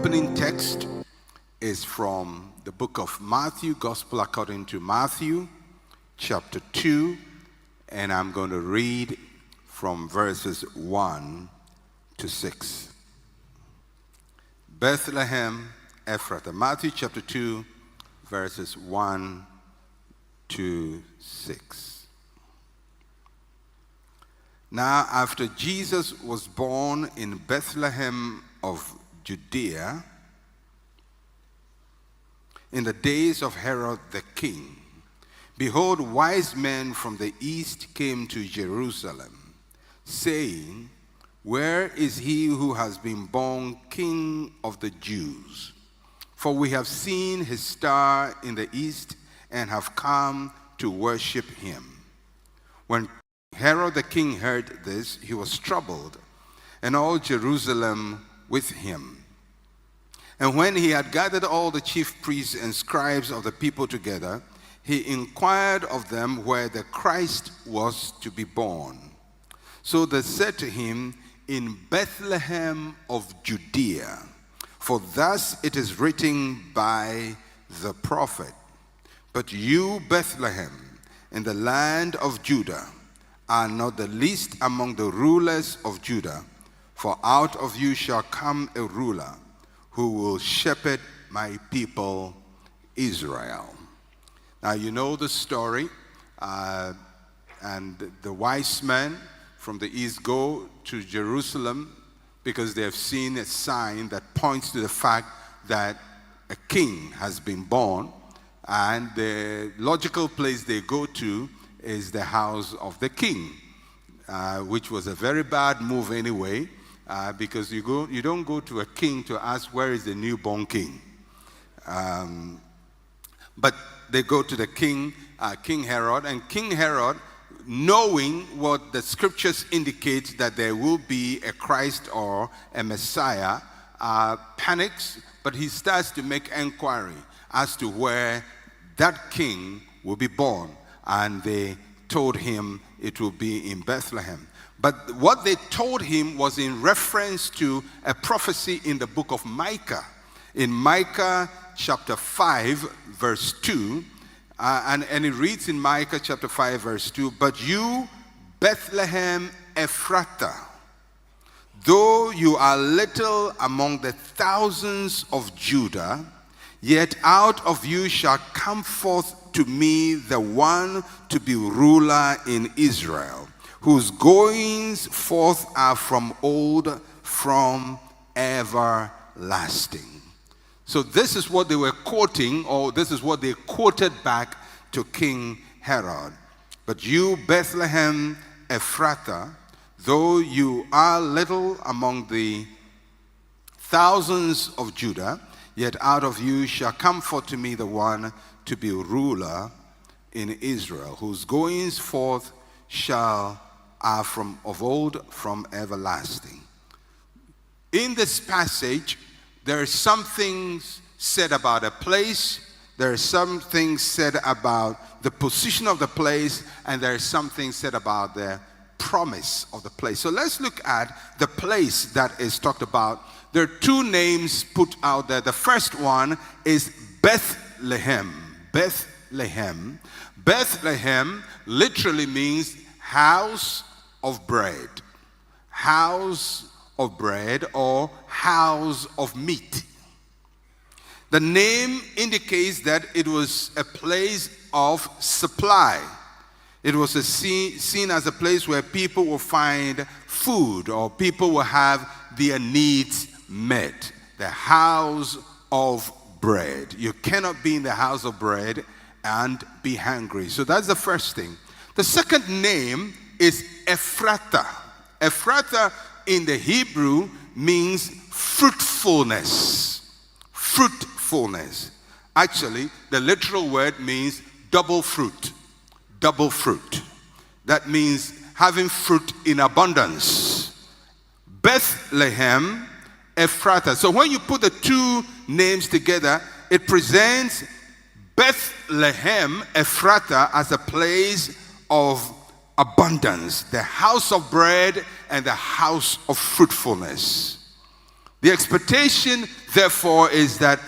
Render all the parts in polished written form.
opening text is from the book of Matthew, Gospel according to Matthew, chapter 2, and I'm going to read from verses 1 to 6. Bethlehem Ephrathah, Matthew chapter 2, verses 1 to 6. Now, after Jesus was born in Bethlehem of Judea, in the days of Herod the king, behold, wise men from the east came to Jerusalem, saying, "Where is he who has been born King of the Jews? For we have seen his star in the east and have come to worship him." When Herod the king heard this, he was troubled, and all Jerusalem with him. And when he had gathered all the chief priests and scribes of the people together, he inquired of them where the Christ was to be born. So they said to him, "In Bethlehem of Judea, for thus it is written by the prophet, but you, Bethlehem, in the land of Judah, are not the least among the rulers of Judah, for out of you shall come a ruler who will shepherd my people Israel." Now you know the story, and the wise men from the east go to Jerusalem because they have seen a sign that points to the fact that a king has been born, and the logical place they go to is the house of the king, which was a very bad move anyway, because you don't go to a king to ask where is the newborn king. But they go to the king, King Herod, and King Herod, knowing what the scriptures indicate that there will be a Christ or a Messiah, panics, but he starts to make inquiry as to where that king will be born. And they told him it will be in Bethlehem. But what they told him was in reference to a prophecy in the book of Micah. In Micah chapter 5, verse 2, and it reads in Micah chapter 5, verse 2, "But you, Bethlehem Ephrathah, though you are little among the thousands of Judah, yet out of you shall come forth to me the one to be ruler in Israel, whose goings forth are from old, from everlasting." So this is what they were quoting, or this is what they quoted back to King Herod. "But you, Bethlehem Ephrathah, though you are little among the thousands of Judah, yet out of you shall come forth to me the one to be ruler in Israel, whose goings forth are from of old, from everlasting." In this passage, there are some things said about a place, there are some things said about the position of the place, and there are some things said about the promise of the place. So let's look at the place that is talked about. There are two names put out there. The first one is Bethlehem. Bethlehem. Bethlehem literally means house of bread. House of bread or house of meat. The name indicates that it was a place of supply. It was seen as a place where people will find food, or people will have their needs met. The house of bread. You cannot be in the house of bread and be hungry. So that's the first thing. The second name is Ephrathah. Ephrathah in the Hebrew means fruitfulness. Fruitfulness. Actually, the literal word means double fruit. Double fruit. That means having fruit in abundance. Bethlehem Ephrathah. So when you put the two names together, it presents Bethlehem Ephrathah as a place of abundance, the house of bread and the house of fruitfulness. The expectation, therefore, is that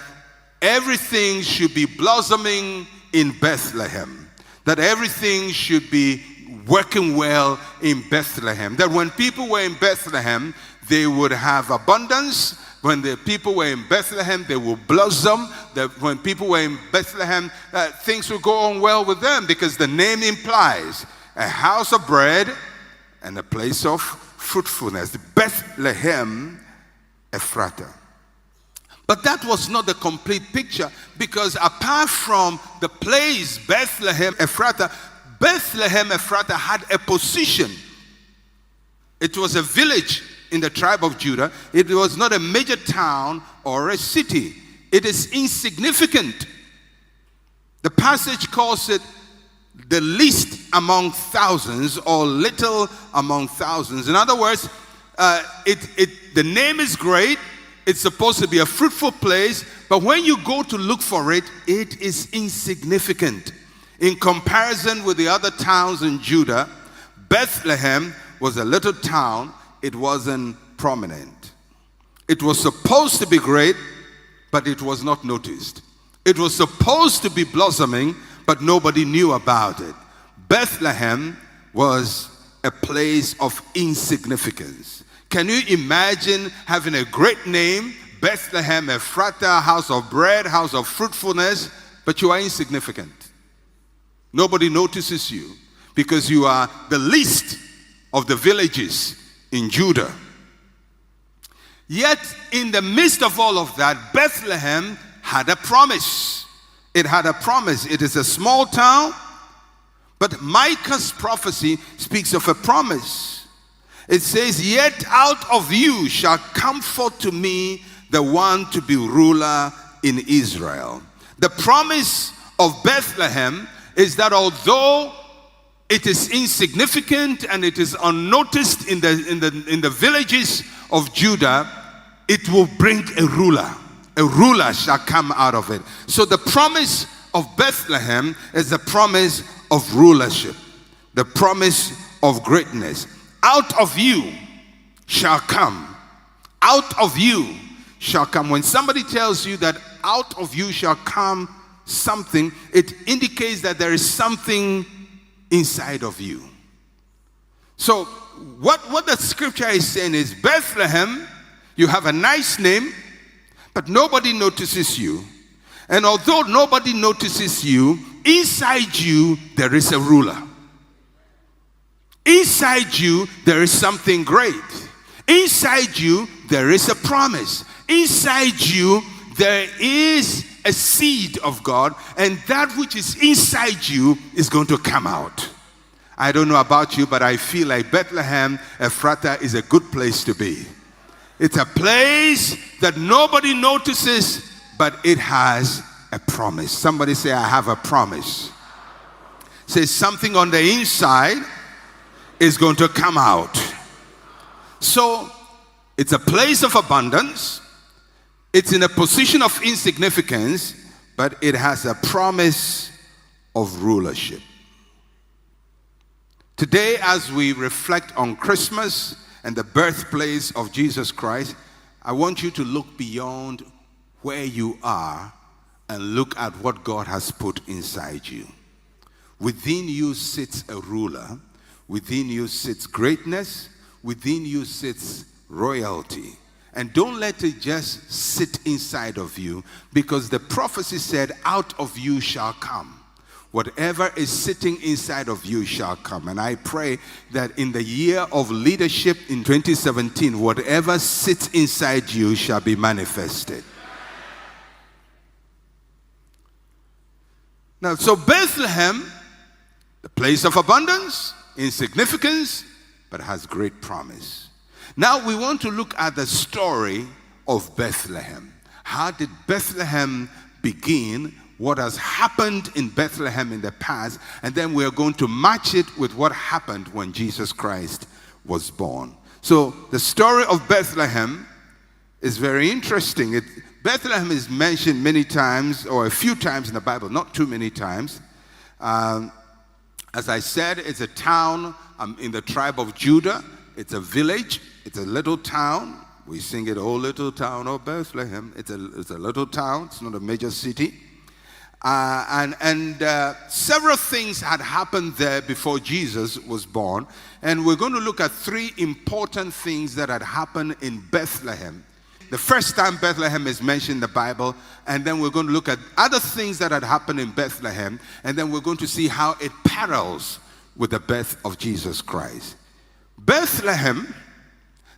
everything should be blossoming in Bethlehem. That everything should be working well in Bethlehem. That when people were in Bethlehem, they would have abundance. When the people were in Bethlehem, they would blossom. That when people were in Bethlehem, things would go on well with them, because the name implies a house of bread and a place of fruitfulness. Bethlehem Ephrata. But that was not the complete picture, because apart from the place Bethlehem Ephrata had a position. It was a village in the tribe of Judah. It was not a major town or a city. It is insignificant. The passage calls it the least among thousands, or little among thousands. In other words, the name is great. It's supposed to be a fruitful place, but when you go to look for it, it is insignificant. In comparison with the other towns in Judah, Bethlehem was a little town. It wasn't prominent. It was supposed to be great, but it was not noticed. It was supposed to be blossoming, but nobody knew about it. Bethlehem was a place of insignificance. Can you imagine having a great name, Bethlehem Ephrata, house of bread, house of fruitfulness, but you are insignificant? Nobody notices you because you are the least of the villages in Judah. Yet, in the midst of all of that, Bethlehem had a promise. It had a promise. It is a small town, but Micah's prophecy speaks of a promise. It says, "Yet out of you shall come forth to me the one to be ruler in Israel." The promise of Bethlehem is that although it is insignificant and it is unnoticed in the villages of Judah, it will bring a ruler. A ruler shall come out of it. So the promise of Bethlehem is the promise of rulership, the promise of greatness. Out of you shall come. Out of you shall come. When somebody tells you that out of you shall come something, it indicates that there is something inside of you. So what the scripture is saying is, Bethlehem, you have a nice name, but nobody notices you. And although nobody notices you, inside you there is a ruler. Inside you there is something great. Inside you there is a promise. Inside you there is a seed of God, and that which is inside you is going to come out. I don't know about you, but I feel like Bethlehem Ephrata is a good place to be. It's a place that nobody notices, but it has a promise. Somebody say, "I have a promise." Say, something on the inside is going to come out. So it's a place of abundance. It's in a position of insignificance, but it has a promise of rulership. Today, as we reflect on Christmas and the birthplace of Jesus Christ, I want you to look beyond where you are and look at what God has put inside you. Within you sits a ruler. Within you sits greatness. Within you sits royalty. And don't let it just sit inside of you, because the prophecy said, out of you shall come. Whatever is sitting inside of you shall come. And I pray that in the year of leadership in 2017, whatever sits inside you shall be manifested. Now, so Bethlehem, the place of abundance, insignificance, but has great promise. Now we want to look at the story of Bethlehem. How did Bethlehem begin? What has happened in Bethlehem in the past? And then we are going to match it with what happened when Jesus Christ was born. So the story of Bethlehem is very interesting. Bethlehem is mentioned many times, or a few times in the Bible, not too many times. As I said, it's a town in the tribe of Judah. It's a village. It's a little town. We sing it, "Oh, little town of Bethlehem." It's a little town. It's not a major city. And several things had happened there before Jesus was born. And we're going to look at three important things that had happened in Bethlehem. The first time Bethlehem is mentioned in the Bible, and then we're going to look at other things that had happened in Bethlehem, and then we're going to see how it parallels with the birth of Jesus Christ. Bethlehem,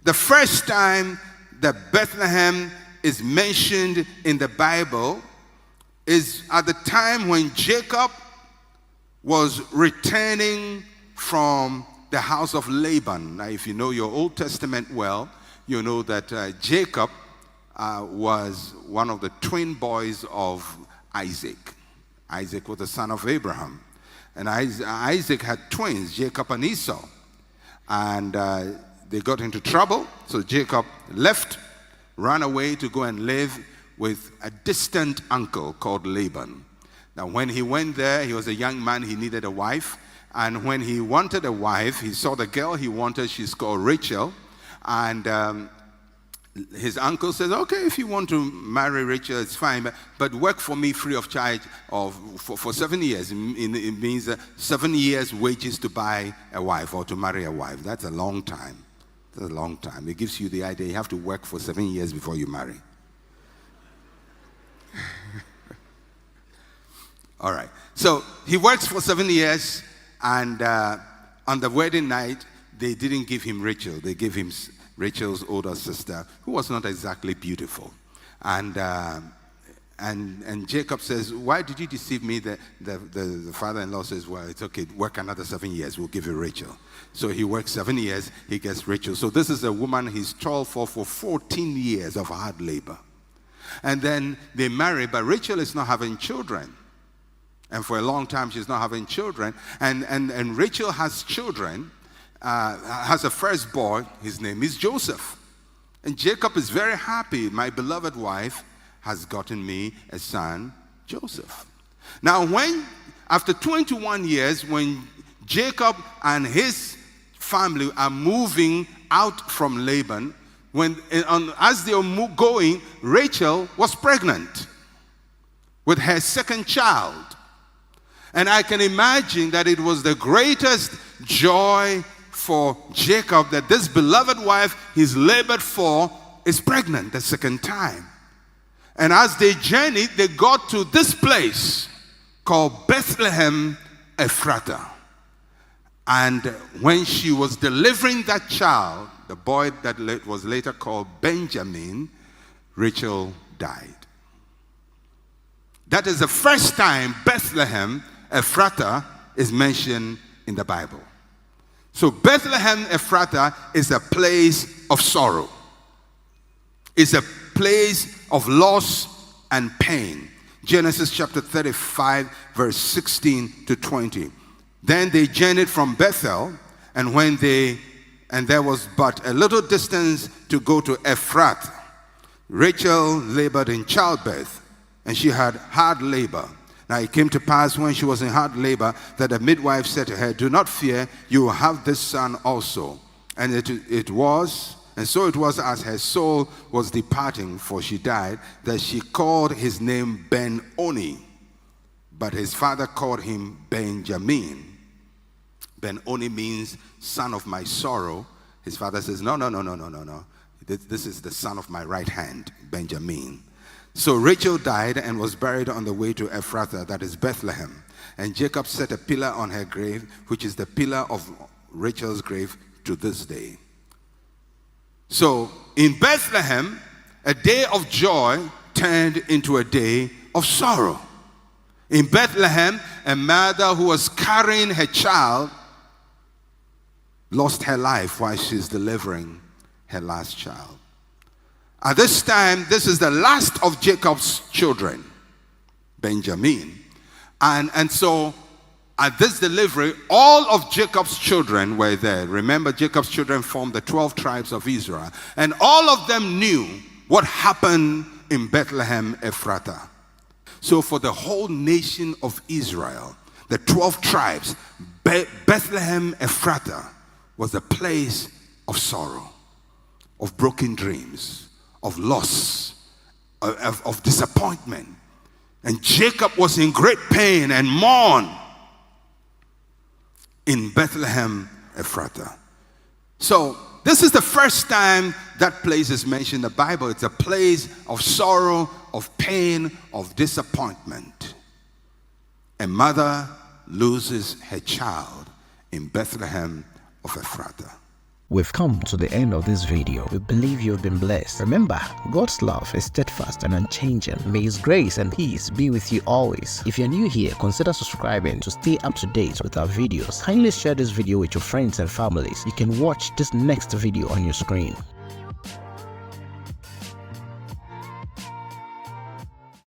the first time that Bethlehem is mentioned in the Bible is at the time when Jacob was returning from the house of Laban. Now, if you know your Old Testament well, you know that Jacob was one of the twin boys of Isaac. Isaac was the son of Abraham. And Isaac had twins, Jacob and Esau. And they got into trouble, so Jacob left, ran away to go and live with a distant uncle called Laban. Now, when he went there, he was a young man, he needed a wife. And when he wanted a wife, he saw the girl he wanted, she's called Rachel. And his uncle says, "Okay, if you want to marry Rachel, it's fine, but work for me free of charge for 7 years. It means 7 years wages to buy a wife or to marry a wife." That's a long time. That's a long time. It gives you the idea you have to work for 7 years before you marry. All right. So he works for 7 years, and on the wedding night, they didn't give him Rachel. They gave him Rachel's older sister, who was not exactly beautiful. And Jacob says, "Why did you deceive me?" The father-in-law says, "Well, it's okay. Work another 7 years. We'll give you Rachel." So he works 7 years. He gets Rachel. So this is a woman he's toiled for 14 years of hard labor. And then they marry, but Rachel is not having children. And for a long time, she's not having children. And Rachel has children, has a first boy. His name is Joseph. And Jacob is very happy. "My beloved wife has gotten me a son, Joseph." Now, after 21 years, when Jacob and his family are moving out from Laban, as they were going, Rachel was pregnant with her second child. And I can imagine that it was the greatest joy for Jacob that this beloved wife he's labored for is pregnant the second time. And as they journeyed, they got to this place called Bethlehem Ephratah. And when she was delivering that child, the boy that was later called Benjamin, Rachel died. That is the first time Bethlehem Ephratah is mentioned in the Bible. So Bethlehem Ephratah is a place of sorrow. It's a place of loss and pain. Genesis chapter 35, verse 16 to 20. Then they journeyed from Bethel, and there was but a little distance to go to Ephrath. Rachel labored in childbirth, and she had hard labor. Now it came to pass when she was in hard labor that the midwife said to her, "Do not fear, you will have this son also." And so it was as her soul was departing, for she died, that she called his name Ben-Oni. But his father called him Benjamin. Ben-Oni means son of my sorrow. His father says, no. This is the son of my right hand, Benjamin. So Rachel died and was buried on the way to Ephrathah, that is Bethlehem. And Jacob set a pillar on her grave, which is the pillar of Rachel's grave to this day. So in Bethlehem, a day of joy turned into a day of sorrow. In Bethlehem, a mother who was carrying her child lost her life while she's delivering her last child. At this time, this is the last of Jacob's children, Benjamin. And so at this delivery, all of Jacob's children were there. Remember, Jacob's children formed the 12 tribes of Israel. And all of them knew what happened in Bethlehem Ephratah. So for the whole nation of Israel, the 12 tribes, Bethlehem Ephratah was a place of sorrow. of broken dreams, of loss, of disappointment. And Jacob was in great pain and mourned in Bethlehem Ephrathah. So this is the first time that place is mentioned in the Bible. It's a place of sorrow, of pain, of disappointment. A mother loses her child in Bethlehem of Ephrathah. We've come to the end of this video. We believe you've been blessed. Remember, God's love is steadfast and unchanging. May His grace and peace be with you always. If you're new here, consider subscribing to stay up to date with our videos. Kindly share this video with your friends and families. You can watch this next video on your screen.